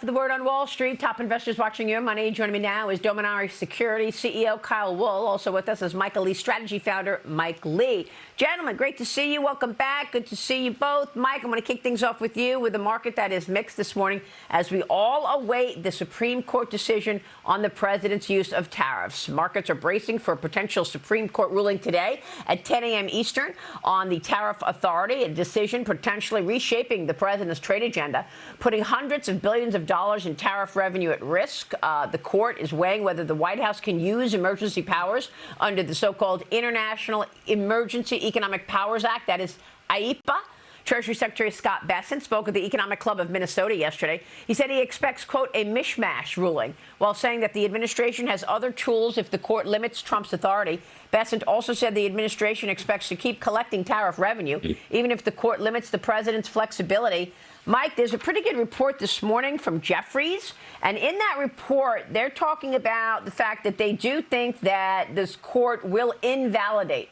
The word on Wall Street, top investors watching your money. Joining me now is Dominari Security CEO Kyle Wool. Also with us is Michael Lee Strategy founder Mike Lee. Gentlemen, great to see you. Welcome back. Good to see you both. Mike, I'm going to kick things off with you with a market that is mixed this morning as we all await the Supreme Court decision on the president's use of tariffs. Markets are bracing for a potential Supreme Court ruling today at 10 a.m. Eastern on the tariff authority, a decision potentially reshaping the president's trade agenda, putting hundreds of billions of dollars in tariff revenue at risk. The court is weighing whether the White House can use emergency powers under the so-called International Emergency Economic Powers Act, that is IEPA. Treasury Secretary Scott Bessent spoke at the Economic Club of Minnesota yesterday. He said he expects, quote, a mishmash ruling, while saying that the administration has other tools if the court limits Trump's authority. Bessent also said the administration expects to keep collecting tariff revenue, even if the court limits the president's flexibility. Mike, there's a pretty good report this morning from Jeffries, and in that report, they're talking about the fact that they do think that this court will invalidate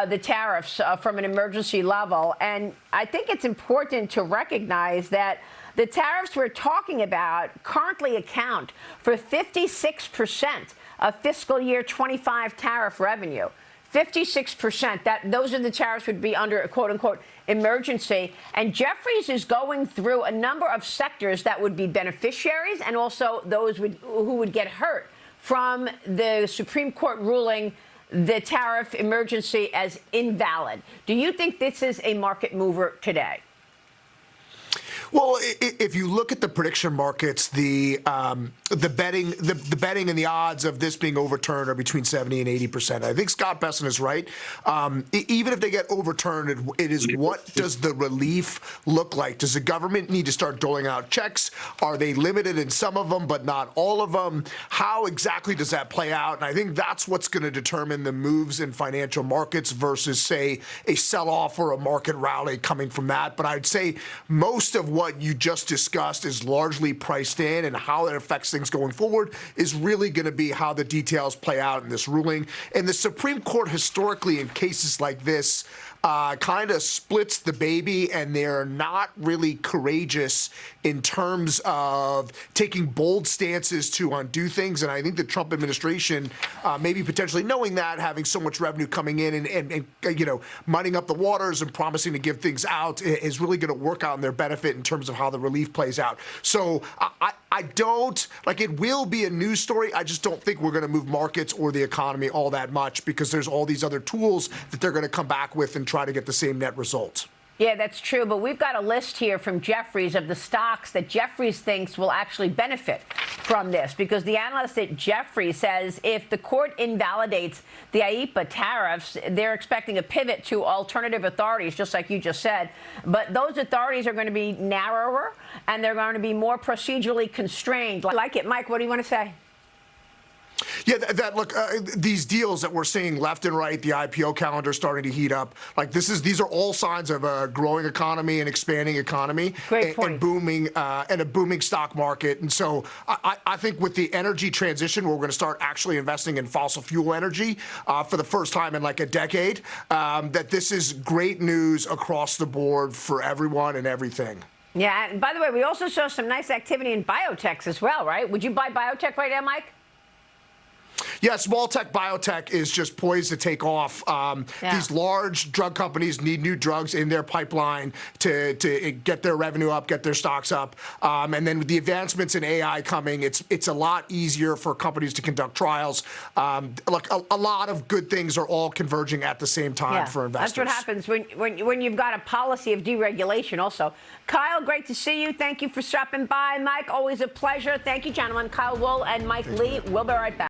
the tariffs from an emergency level. And I think it's important to recognize that the tariffs we're talking about currently account for 56% of fiscal year 25 tariff revenue. 56%. Those are the tariffs would be under a quote-unquote emergency. And Jeffries is going through a number of sectors that would be beneficiaries and also those who would get hurt from the Supreme Court ruling the tariff emergency as invalid. Do you think this is a market mover today? Well, if you look at the prediction markets, the betting and the odds of this being overturned are between 70 and 80%. I think Scott Bessent is right. Even if they get overturned, it is what does the relief look like? Does the government need to start doling out checks? Are they limited in some of them, but not all of them? How exactly does that play out? And I think that's what's going to determine the moves in financial markets versus, say, a sell-off or a market rally coming from that. But I'd say most of what you just discussed is largely priced in, and how it affects things going forward is really going to be how the details play out in this ruling. And the Supreme Court historically in cases like this kind of splits the baby, and they're not really courageous in terms of taking bold stances to undo things. And I think the Trump administration, maybe potentially knowing that, having so much revenue coming in and you know, muddying up the waters and promising to give things out, is really going to work out in their benefit in terms of how the relief plays out. So I don't, like, it will be a news story. I just don't think we're going to move markets or the economy all that much, because there's all these other tools that they're going to come back with and try to get the same net results. Yeah, that's true. But we've got a list here from Jeffries of the stocks that Jeffries thinks will actually benefit from this, because the analyst at Jeffries says if the court invalidates the IEPA tariffs, they're expecting a pivot to alternative authorities, just like you just said. But those authorities are going to be narrower, and they're going to be more procedurally constrained. I like it. Mike, what do you want to say? Yeah, look, these deals that we're seeing left and right, the IPO calendar starting to heat up. Like, these are all signs of a growing economy and expanding economy, and booming and a booming stock market. And so I think with the energy transition, we're going to start actually investing in fossil fuel energy for the first time in like a decade. That this is great news across the board for everyone and everything. Yeah, and by the way, we also saw some nice activity in biotechs as well, right? Would you buy biotech right now, Mike? Yeah, small tech biotech is just poised to take off. These large drug companies need new drugs in their pipeline to get their revenue up, get their stocks up. And then with the advancements in AI coming, it's a lot easier for companies to conduct trials. Look, a lot of good things are all converging at the same time for investors. That's what happens when you've got a policy of deregulation also. Kyle, great to see you. Thank you for stopping by. Mike, always a pleasure. Thank you, gentlemen. Kyle Wool and Mike Lee. We'll be right back.